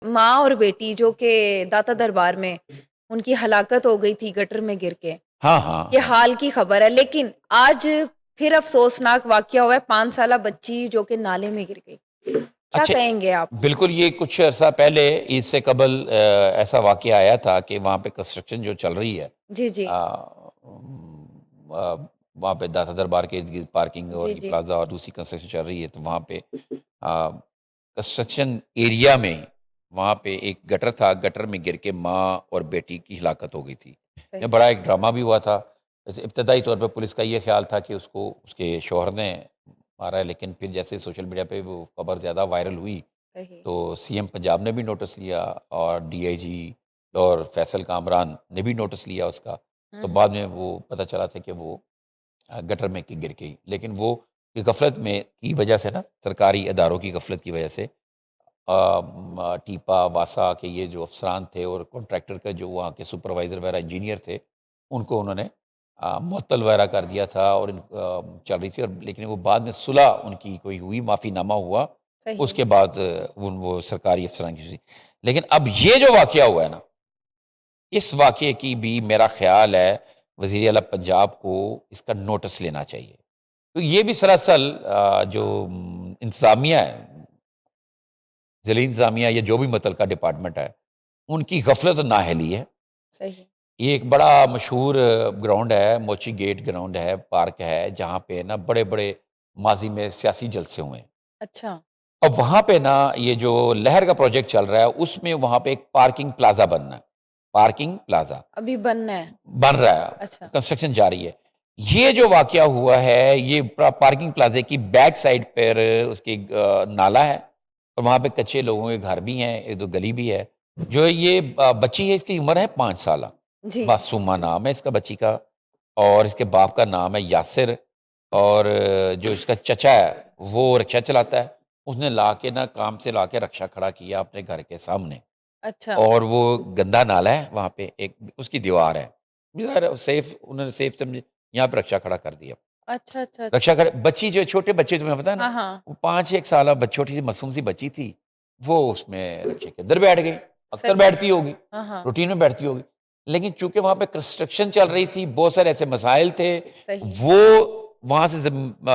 माँ और बेटी जो कि दाता दरबार में उनकी हलाकत हो गई थी गटर में गिर के। हाँ, हाँ, ये हाँ। हाल की खबर है, लेकिन आज फिर अफ़सोसनाक वाक़या हुआ है, 5 साला बच्ची जो कि नाले में गिर गई। क्या अच्छा, कहेंगे आप? बिल्कुल ये कुछ अर्सा पहले इससे कबल ऐसा वाक़या आया था कि वहाँ पे कंस्ट्रक्शन जो चल रही है जी, जी। वहाँ पे दाता दरबार के इर्द-गिर्द पार्किंग और जी, ये जी। प्लाज़ा और दूसरी कंस्ट्रक्शन चल रही है, तो वहाँ पे कंस्ट्रक्शन एरिया में वहाँ पे एक गटर था, गटर में गिर के माँ और बेटी की हिलाकत हो गई थी। ये सही। बड़ा एक ड्रामा भी हुआ था। वैसे इब्तदाई तौर पे पुलिस का ये ख़्याल था कि उसको उसके शौहर ने मारा है, लेकिन फिर जैसे सोशल मीडिया पे वो खबर ज़्यादा वायरल हुई, सही। तो सीएम पंजाब ने भी नोटिस लिया और डीआईजी और फैसल कामरान ने भी नोटिस लिया उसका। हुँ, तो हुँ। बाद में वो पता चला था कि वो गटर में गिर गई। लेकिन वो ये गफ़लत में की वजह से ना, सरकारी इदारों की गफ़लत की वजह से टीपा, वासा के ये जो अफ़सरान थे और कॉन्ट्रैक्टर का जो वहाँ के सुपरवाइज़र वगैरह इंजीनियर थे, उनको उन्होंने मुअत्तल वगैरह कर दिया था और चल रही थी और लेकिन वो बाद में सुलह उनकी कोई हुई, माफ़ीनामा हुआ, सही। उसके बाद उन वो सरकारी अफ़सरान की लेकिन अब ये जो वाक़या हुआ है ना, इस वाक़ये की भी मेरा ख़्याल है वज़ीर आला पंजाब को इसका नोटिस लेना चाहिए। तो ये भी सरासर जो इंतज़ामिया है, ज़िली इंतज़ामिया या जो भी मुतल्लका डिपार्टमेंट है, उनकी गफ़लत और नाअहली है। सही। ये एक बड़ा मशहूर ग्राउंड है, मोची गेट ग्राउंड है, पार्क है, जहाँ पे ना बड़े-बड़े माज़ी में सियासी जलसे हुए हैं। अच्छा, अब वहाँ पे ना ये जो लहर का प्रोजेक्ट चल रहा है, उसमें वहाँ पे एक पार्किंग प्लाज़ा बनना है, पार्किंग प्लाज़ा अभी बनना है। बन रहा है, अच्छा। कंस्ट्रक्शन जारी है। ये जो वाक़या हुआ है, ये पार्किंग प्लाज़े की बैक साइड पर उसकी नाला है और वहाँ पे कच्चे लोगों के घर भी हैं, 1-2 गली भी है। जो ये बच्ची है, इसकी उम्र है 5 साला, जी। मासूमा नाम है इसका बच्ची का और इसके बाप का नाम है यासिर और जो इसका चचा है, वो रिक्शा चलाता है। उसने लाके ना काम से लाके रिक्शा खड़ा किया अपने घर के सामने। अच्छा। और वो गंदा नाला है वहाँ पे, एक उसकी दीवार है। ज़ाहिर सेफ उन्होंने सेफ समझे यहाँ पे रक्षा खड़ा कर दिया। अच्छा, अच्छा, रक्षा अच्छा। खड़ा बच्ची जो है छोटे बच्चे तुम्हें पता है ना, हाँ, हाँ। वो 5-1 साल छोटी सी मासूम सी बच्ची थी, वो उसमें रक्षे के अंदर बैठ गई। अक्सर सही। बैठती होगी, हाँ, हाँ। रूटीन में बैठती होगी। लेकिन चूँकि वहाँ पे कंस्ट्रक्शन चल रही थी, बहुत सारे ऐसे मसाइल थे, सही। वो वहाँ से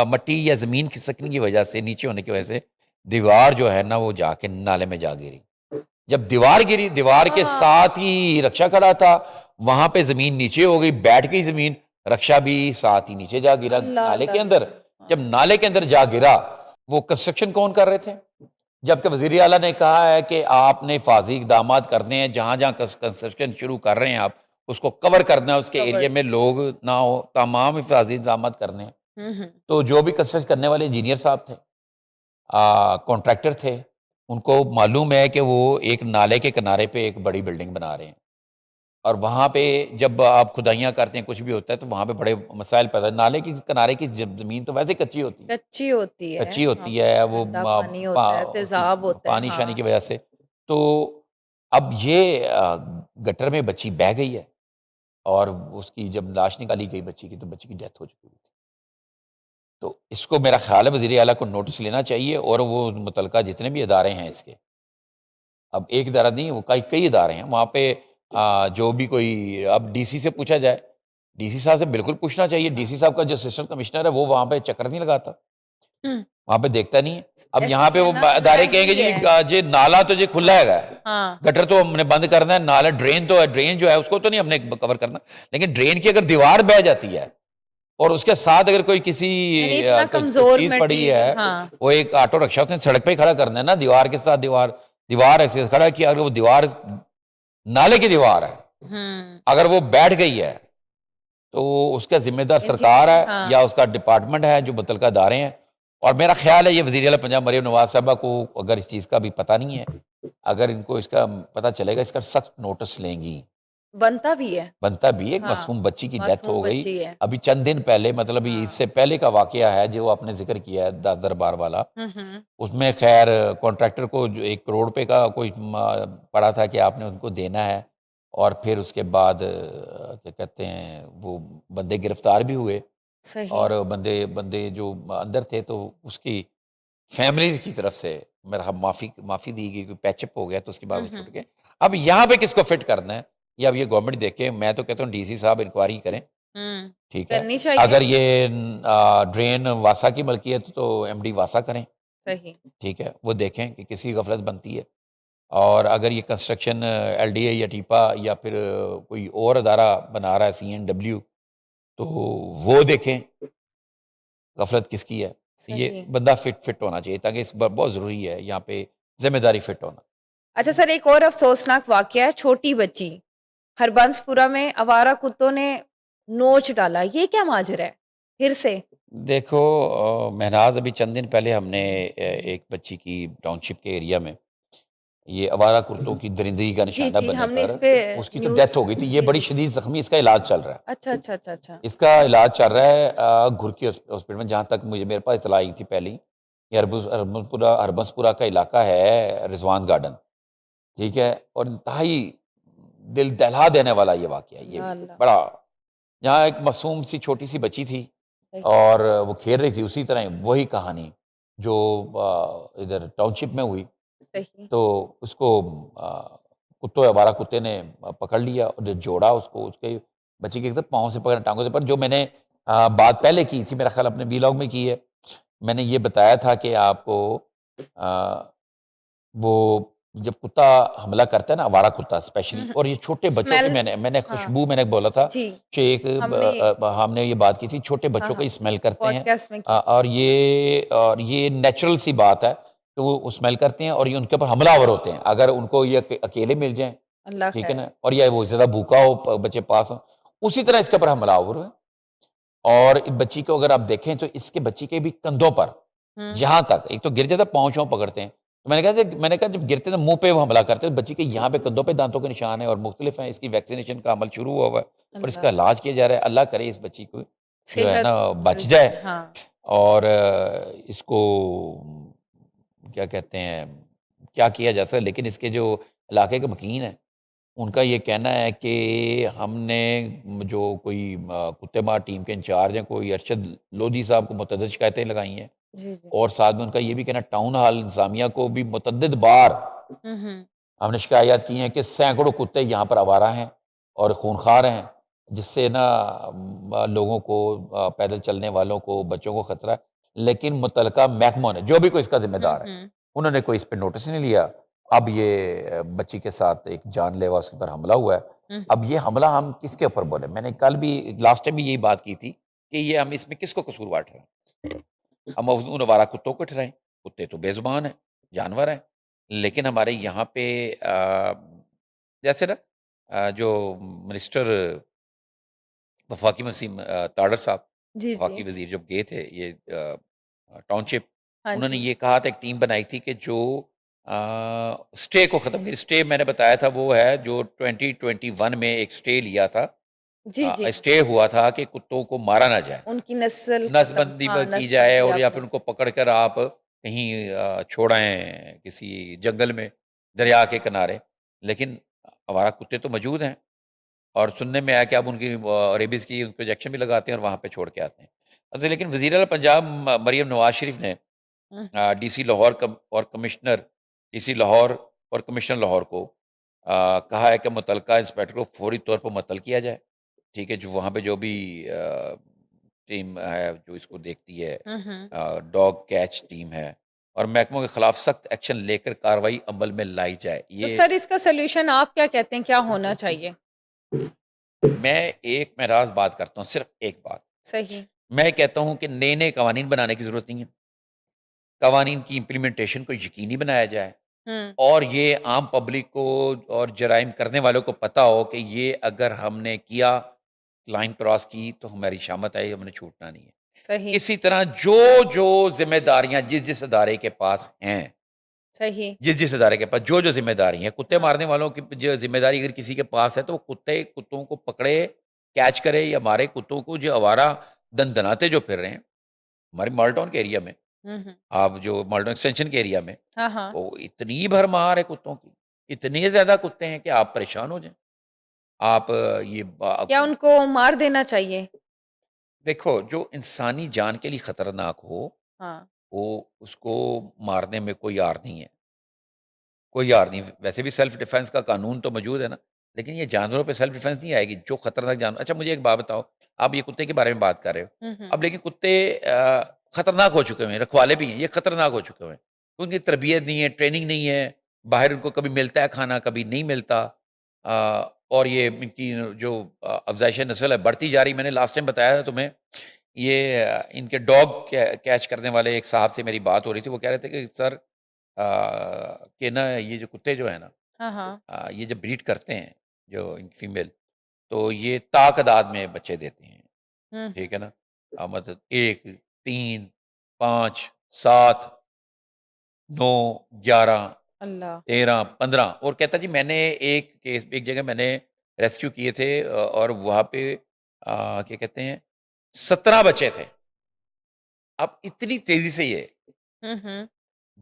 मट्टी या ज़मीन खिसकने की वजह से, नीचे होने की वजह से दीवार जो है ना वो जाके नाले में जा गिरी। जब दीवार गिरी, दीवार के हाँ। साथ ही रक्षा खड़ा था, वहाँ पे ज़मीन नीचे हो गई, बैठ गई ज़मीन, रक्षा भी साथ ही नीचे जा गिरा अल्लाह, नाले के अल्लाह, अंदर। अल्लाह! जब हाँ। नाले के अंदर जा गिरा, वो कंस्ट्रक्शन कौन कर रहे थे? जबकि वज़ीर आला ने कहा है कि आपने हिफाज़ी इक़दामात करने हैं, जहाँ-जहाँ कंस्ट्रक्शन शुरू कर रहे हैं आप, उसको कवर करना है, उसके एरिया कवर्ड। में लोग ना हो, तमाम हिफाज़ी इंतज़ामात करने हैं। हुँ, हुँ। तो जो भी कंस्ट्रक्शन करने वाले इंजीनियर साहब थे, कॉन्ट्रैक्टर थे, उनको मालूम है कि वो एक नाले के किनारे पे एक बड़ी बिल्डिंग बना रहे हैं और वहाँ पे जब आप खुदाइयाँ करते हैं, कुछ भी होता है, तो वहाँ पे बड़े मसाइल पैदा नाले की किनारे की ज़मीन तो वैसे ही कच्ची होती है। कच्ची होती है, कच्ची वहाँ होती पे है, वो गंदा पानी होता है, उसकी तेज़ाब होता है। पानी-शानी की हाँ। वजह से। तो अब ये गटर में बच्ची बह गई है और उसकी जब लाश निकाली गई बच्ची की, तो बच्ची की डेथ हो चुकी थी। तो इसको मेरा ख़्याल है वज़ीर आला को नोटिस लेना चाहिए और वो मुतल्लका जितने भी इदारे हैं इसके, अब एक इदारा नहीं, वो कई इदारे हैं। वहाँ पे जो भी कोई अब डीसी से पूछा जाए, डीसी साहब से बिल्कुल पूछना चाहिए। डीसी साहब का जो असिस्टेंट कमिश्नर है, वो वहाँ पे चक्कर नहीं लगाता। हुँ। वहाँ पे देखता नहीं है। अब ऐसे यहाँ ही पे है वो ना, अदारे वैसे कहेंगे ही जी है। जे नाला तो जे खुला हैगा, हाँ। गटर तो हमने बंद करना है, नाला ड्रेन तो है, ड्रेन जो है उसको तो नहीं हमने कवर करना। लेकिन ड्रेन की अगर दीवार बह जाती है और उसके साथ अगर कोई किसी यानी इतना कोई कमज़ोर चीज़ पड़ी मटीरियल। है, हाँ। वो एक ऑटो रिक्शा उसने सड़क पे ही खड़ा करना है ना, दीवार के साथ दीवार, दीवार ऐसे खड़ा किया, अगर वो दीवार नाले की दीवार है, हुँ। अगर वो बैठ गई है, तो उसका ज़िम्मेदार सरकार इंजीनियर। है हाँ। या उसका डिपार्टमेंट है जो मुतल्लका अदारे हैं। और मेरा ख़्याल है ये वज़ीर आला पंजाब मरीम नवाज़ साहिबा को अगर इस चीज़ का भी पता नहीं है, अगर इनको इसका पता चलेगा, इसका सख्त नोटिस लेंगी। बनता भी है। बनता भी है, एक हाँ। मासूम बच्ची की डेथ हो मासूम गई। बच्ची है। अभी चंद दिन पहले, मतलब ये हाँ। इससे पहले का वाक़या है जो आपने ज़िक्र किया है दरबार वाला। हुँ, हुँ। उसमें ख़ैर कॉन्ट्रैक्टर को जो 1 करोड़ रुपए का कोई पड़ा था कि आपने उनको देना है और फिर उसके बाद क्या कहते हैं, वो बंदे गिरफ़्तार भी हुए सही। और बंदे बंदे जो अंदर थे, तो उसकी फैमिली की तरफ से मेरा माफ़ी दी गई, पैचअप हो गया तो उसके बाद वो छूट हम्म। गए। अब यहाँ पे किसको फिट करना है, ये अब ये गवर्नमेंट देखे। मैं तो कहता हूँ डीसी साहब इंक्वायरी करें, हम्म। ठीक है। करनी चाहिए। अगर ये ड्रेन वासा की मलकियत तो एमडी वासा करें, सही। ठीक है, वो देखें कि किसकी गफलत बनती है। और अगर ये कंस्ट्रक्शन एलडीए या टीपा या फिर कोई और अदारा बना रहा है सीएनडब्ल्यू, तो वो देखें गफलत किसकी है। ये सही। बंदा फिट होना चाहिए, ताकि बहुत ज़रूरी है यहाँ पे जिम्मेदारी फिट होना। अच्छा सर, एक और अफसोसनाक वाकया है, छोटी बच्ची हरबंसपुरा में आवारा कुत्तों ने नोच डाला, ये क्या माजरा है फिर से? देखो महनाज, अभी चंद दिन पहले हमने एक बच्ची की टाउनशिप के एरिया में ये आवारा कुत्तों की दरिंदगी का जी, निशाना जी, बनने हमने पर इस पे उसकी तो न्यूज़। डेथ हो गई थी। ये जी, बड़ी जी। शदीद ज़ख्मी, इसका इलाज चल रहा है। अच्छा, अच्छा, अच्छा, अच्छा। इसका इलाज चल रहा है घुर की हॉस्पिटल में, जहाँ तक मेरे पास इत्तला आई थी पहले ही। ये हरबंसपुरा का इलाका है, रिजवान गार्डन, ठीक है। और इंतहाई दिल दहला देने वाला ये वाक़या है, ये या अल्लाह! बड़ा, जहाँ एक मासूम सी छोटी सी बच्ची थी सही, और वो खेल रही थी, उसी तरह ही वही कहानी जो इधर टाउनशिप में हुई। सही। तो उसको आवारा कुत्ते ने पकड़ लिया और जो जोड़ा उसको, उसके बच्चे के एकदम पाँव से पकड़ा, टाँगों से। पर जो मैंने बात पहले की थी, मेरा ख़्याल अपने वीलॉग में की है। मैंने ये बताया था कि आपको अ, वो जब कुत्ता हमला करता है ना, आवारा कुत्ता हुँ, स्पेशली, हुँ। और ये छोटे बच्चों के, स्मेल। मैंने हाँ, खुशबू मैंने बोला था जी, कि एक हमने हमने ये बात की थी, छोटे हाँ, बच्चों हाँ, को स्मेल करते हैं। पॉडकास्ट में की। और ये नेचुरल सी बात है कि वो स्मेल करते हैं और ये उनके ऊपर हमलावर होते हैं। अगर उनको ये अकेले मिल जाएँ, अल्लाह ठीक है खैर। ना, और या वो ज़्यादा भूखा हो, बच्चे पास हों, उसी तरह इसके ऊपर हमलावर हुए। और इस बच्ची को अगर आप देखें तो इसके बच्ची के भी कंधों पर हुँ, यहाँ तक, एक तो गिर जाता है, पाँव-छाँव पकड़ते हैं। तो मैंने कहा जब गिरते हैं तो मुँह पे वो हमला करते हैं। बच्ची के यहाँ पे कंधों पे दाँतों के निशान हैं और मुख्तलिफ हैं। इसकी वैक्सीनेशन का अमल शुरू हुआ हुआ है और इसका अल्लाह इलाज किया जा रहा है। अल्लाह करे इस बच्ची को जो है सेहत ना बच मिल जाए। जाए। हाँ, और इसको क्या कहते हैं, क्या किया जा सकता है। लेकिन इसके जो इलाके के मकीन हैं, उनका ये कहना है कि हमने जो कोई कुत्ते मार टीम के इंचार्ज हैं, कोई अरशद लोधी साहब को मुतअद्दिद शिकायतें लगाई हैं। जी, जी। और साथ में उनका ये भी कहना, टाउन हॉल इंतज़ामिया को भी मुतअद्दिद बार हुँ, हुँ। हमने शिकायत की हैं कि सैकड़ों कुत्ते यहाँ पर आवारा हैं और खूनखार हैं, जिससे ना लोगों को, पैदल चलने वालों को, बच्चों को खतरा है। लेकिन मुतल्लिका महकमों ने, जो भी कोई इसका हुँ, ज़िम्मेदार है, हुँ। उन्होंने कोई इस पे नोटिस नहीं लिया। अब ये बच्ची के साथ एक जानलेवा उसके ऊपर हमला हुआ है। हुँ, अब ये हमला हम किसके ऊपर बोलें? मैंने कल भी, लास्ट टाइम भी यही बात की थी कि ये हम इसमें किसको कसूरवार ठहराएँ? हम उन आवारा कुत्तों को ठहराएँ, कुत्ते तो बेज़ुबान हैं, जानवर हैं। लेकिन हमारे यहाँ पे जैसे ना जो मिनिस्टर वफाकी ताडर साहब, जी, वफाकी जी। वज़ीर जब गए थे ये टाउनशिप, हाँ उन्होंने जी। ये कहा था, एक टीम बनाई थी कि जो स्टे को ख़त्म करें। स्टे मैंने बताया था वो है जो 2021 में एक स्टे लिया था। जी, जी। स्टे हुआ था कि कुत्तों को मारा ना जाए। उनकी नस्ल खत्म, नसबंदी हाँ, की जाए नस्बंदी और या फिर आपने उनको पकड़कर आप कहीं छोड़ आएँ किसी जंगल में, दरिया के किनारे। लेकिन आवारा कुत्ते तो मौजूद हैं और सुनने में आया कि अब उनकी रेबीज़ की उनको इंजेक्शन भी लगाते हैं और वहाँ पे छोड़ के आते हैं। अच्छा, लेकिन वज़ीर आला पंजाब मरियम नवाज़ शरीफ ने हुँ, डीसी लाहौर डीसी लाहौर और कमिश्नर लाहौर को कहा है कि मुतल्लिका इंस्पेक्टर को फ़ौरी तौर पर मुअत्तल किया जाए। ठीक है, जो वहाँ पे जो भी टीम है जो इसको देखती है, हुँ, हुँ। डॉग कैच टीम है, और महकमों के खिलाफ सख्त एक्शन लेकर कार्रवाई अमल में लाई जाए। तो ये सर इसका सॉल्यूशन आप क्या कहते हैं, क्या होना चाहिए? मैं राज़ बात करता हूँ, सिर्फ़ एक बात। सही। मैं कहता हूँ कि नए-नए कवानीन बनाने की ज़रूरत नहीं है। कवानीन की इम्प्लीमेंटेशन को यकीनी बनाया जाए हुँ, और ये आम पब्लिक को और जराइम करने वालों को पता हो कि ये अगर हमने किया, लाइन क्रॉस की, तो हमारी शामत आई, हमने छूटना नहीं है। सही, इसी तरह जो-जो ज़िम्मेदारियाँ जिस-जिस इदारे के पास हैं, सही। जिस-जिस इदारे के पास जो-जो ज़िम्मेदारी है, कुत्ते हाँ, मारने वालों की जो ज़िम्मेदारी अगर किसी के पास है, तो वो कुत्तों को पकड़े, कैच करे या मारे। कुत्तों को जो आवारा दनदनाते जो फिर रहे हैं, हमारे माल टाउन के एरिया में, हुँ, हुँ। आप जो माल टाउन एक्सटेंशन के एरिया में, हाँ, हाँ। वो इतनी भरमार है कुत्तों की, इतने ज़्यादा कुत्ते हैं कि आप परेशान हो जाएँ। आप ये क्या उनको मार देना चाहिए? देखो, जो इंसानी जान के लिए खतरनाक हो, हाँ, वो उसको मारने में कोई आर नहीं है, कोई आर नहीं। वैसे भी सेल्फ डिफेंस का कानून तो मौजूद है ना, लेकिन ये जानवरों पे सेल्फ डिफेंस नहीं आएगी, जो खतरनाक जानवर। अच्छा मुझे एक बात बताओ, आप ये कुत्ते के बारे में बात कर रहे हो, अब लेकिन कुत्ते खतरनाक हो चुके हैं, रखवाले भी हैं, ये खतरनाक हो चुके हैं, उनकी तरबियत नहीं है, ट्रेनिंग नहीं है, बाहर उनको कभी मिलता है खाना, कभी नहीं मिलता। और ये इनकी जो अफजाइश नस्ल है बढ़ती जा रही। मैंने लास्ट टाइम बताया था तुम्हें, ये इनके डॉग कैच करने वाले एक साहब से मेरी बात हो रही थी, वो कह रहे थे कि सर कि ना ये जो कुत्ते जो है ना, हाँ, हाँ। ये जब ब्रीड करते हैं जो फीमेल, तो ये तादाद में बच्चे देते हैं, हुँ, ठीक है ना। मतलब 1, 3, 5, 7, 9, 11, अल्लाह! 13, 15। और कहता जी मैंने एक जगह मैंने रेस्क्यू किए थे, और वहाँ पे क्या कहते हैं 17 बच्चे थे। अब इतनी तेज़ी से ये हुँ, हुँ।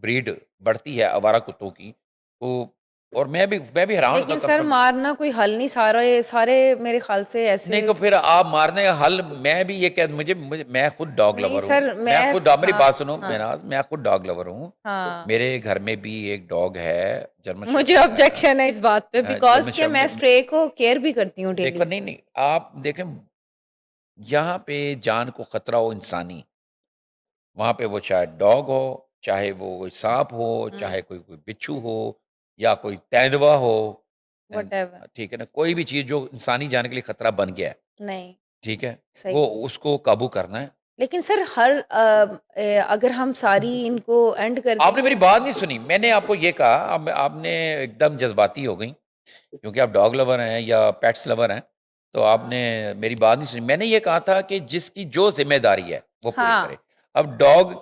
ब्रीड बढ़ती है आवारा कुत्तों की, तो और मैं भी हैरान होता लेकिन कब सर सब। मारना कोई हल नहीं, सारे सारे मेरे ख़्याल से नहीं ऐसे तो फिर आप मारने का हल, मैं भी ये कह मुझे मुझे मैं खुद डॉग नहीं लवर हूँ। सर मैं मैं खुद डॉग मेरी हाँ, बात सुनो हाँ, मेराज, मैं खुद डॉग लवर हूँ। हाँ। मेरे घर में भी एक डॉग है, जर्मन मुझे शेफ़र्ड है। ऑब्जेक्शन है इस बात पे बिकॉज़ जर्मन कि मैं शेफ़र्ड। स्ट्रे को केयर भी करती हूँ देखो डेली। नहीं, नहीं, आप देखें, यहाँ पे जान को खतरा हो इंसानी, वहाँ पे वो चाहे डॉग हो, चाहे वो कोई साँप हो, हुँ, चाहे कोई बिच्छू हो या कोई तेंदुआ हो, एंड व्हाटएवर ठीक है ना, कोई भी चीज़ जो इंसानी जान के लिए खतरा बन गया है, नहीं, ठीक है? वो सही। उसको काबू करना है। लेकिन सर अगर हम सारी इनको एंड कर दें आपने मेरी तो बात नहीं सुनी। मैंने आपको ये कहा, अब आपने एकदम जज़्बाती हो गईं, क्योंकि आप डॉग लवर हैं या पेट्स लवर हैं, तो आपने हाँ, मेरी बात नहीं सुनी। मैंने ये कहा था कि जिसकी जो ज़िम्मेदारी है, वो पूरी हाँ, करे। अब डॉग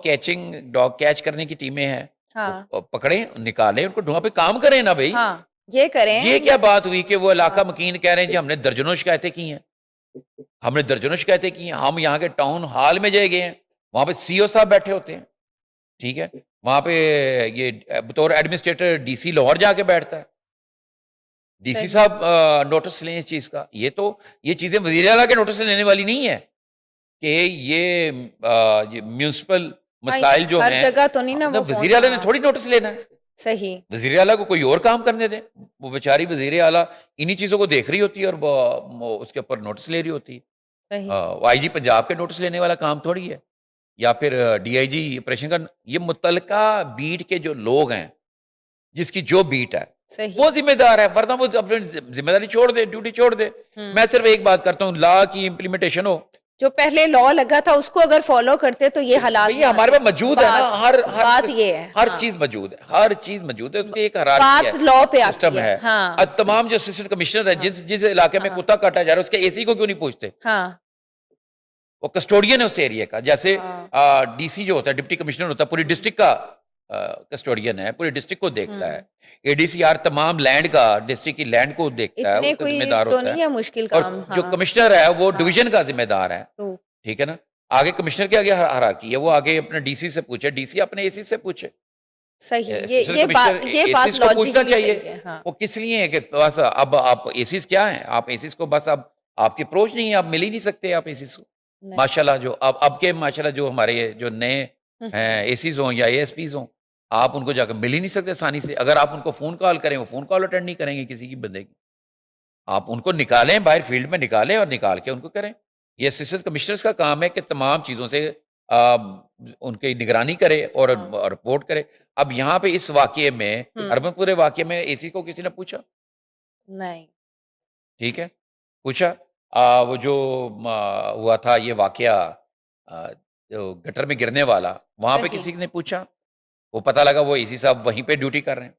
कैच करने की टीमें हैं, वो हाँ, पकड़ें, निकालें, उनको ढूँढ पे काम करें ना भई। हाँ, ये ये करें क्या बात हुई कि वो इलाका हाँ, मकीन कह रहे हैं जी हमने दर्जनों शिकायतें की हैं, हमने दर्जनों शिकायतें की हैं। हम यहाँ के टाउन हॉल में गए हैं, वहाँ पे सीईओ साहब बैठे होते हैं, ठीक है? वहाँ पे ये बतौर एडमिनिस्ट्रेटर डीसी लाहौर जाके बैठता है। डीसी सही, साहब नोटिस लें इस चीज़ का। ये चीज़ें वज़ीर आला के नोटिस से लेने वाली नहीं है कि ये म्युनिसिपल हाँ, मसाइल जो हर हैं, जगह तो नहीं ना मतलब वो फ़ोन वज़ीर आला ने हाँ, थोड़ी नोटिस लेना है। सही, वज़ीर आला को कोई और काम करने दें। वो बेचारी वज़ीर आला इन्हीं चीज़ों को देख रही होती है और वो उसके ऊपर नोटिस ले रही होती है। सही, वो आईजी पंजाब के नोटिस लेने वाला काम थोड़ी है, या फिर डीआईजी ऑपरेशन का। ये मुत्तलका बीट के जो लोग हैं, जिसकी जो बीट है, सही। वो ज़िम्मेदार है, वरना वो अपनी ज़िम्मेदारी छोड़ दे, ड्यूटी छोड़ दे। हुँ। मैं सिर्फ़ एक बात करता हूँ, लॉ की इम्प्लीमेंटेशन हो। जो पहले लॉ लगा था उसको अगर फ़ॉलो करते तो ये हालात भैया नहीं हमारे आते। पास मौजूद है ना, बात ये है, हर हाँ। चीज़ मौजूद है, हर चीज़ मौजूद है, ब उसकी एक हायरार्की है, बात लॉ पे आती सिस्टम है। है। हाँ, तमाम जो असिस्टेंट कमिश्नर हैं, हाँ, जिस जिस इलाके में हाँ, कुत्ता काटा जा रहा है, उसके एसी को क्यों नहीं पूछते? हाँ, वो कस्टोडियन है उस एरिया का। जैसे हाँ। डीसी जो होता है, डिप्टी कमिश्नर होता है, पूरी डिस्ट्रिक्ट का कस्टोडियन है, पूरी डिस्ट्रिक्ट को देखता है। हुँ। एडीसीआर तमाम लैंड का, डिस्ट्रिक्ट की लैंड को देखता है, इतने उसका कोई ज़िम्मेदार तो होता है। नहीं है मुश्किल और काम। जो हाँ, कमिश्नर है, वो हाँ, डिवीज़न का ज़िम्मेदार है, ट्रू। ठीक है ना? आगे कमिश्नर के आगे हायरार्की है, वो आगे अपने डीसी से पूछे, डीसी अपने एसी से पूछे। सही, असिस्टेंट कमिश्नर ये बात एसीज़ को पूछना लॉजिकली चाहिए। सही है। हाँ, वो किस लिए है कि बस अब आप एसीज़ क्या हैं? आप एसीज़ को बस अब आपकी अप्रोच नहीं है, आप मिल ही नहीं सकते आप एसीज़ को। नहीं। माशाल्लाह जो अब के माशाल्लाह जो हमारे जो नए हुँ, हुँ। हैं एसीज़ हों या एएसपीज़ हों, आप उनको जाकर मिल ही नहीं सकते आसानी से। अगर आप उनको फ़ोन कॉल करें, वो फ़ोन कॉल अटेंड नहीं करेंगे किसी की बंदे की। आप उनको निकालें, बाहर फील्ड में निकालें और निकाल के उनको करें। ये असिस्टेंट कमिश्नर्स का काम है कि तमाम चीज़ों से उनकी निगरानी करे हाँ। और रिपोर्ट करे। अब यहाँ पे इस वाक़ये में, हुँ, अर्बनपुर वाक़ये में एसी को किसी ने पूछा? नहीं। ठीक है, पूछा। वो जो हुआ था ये वाक़या, जो गटर में गिरने वाला, वहाँ पे सही। किसी ने पूछा? वो पता लगा वो एसी साहब वहीं पे ड्यूटी कर रहे हैं।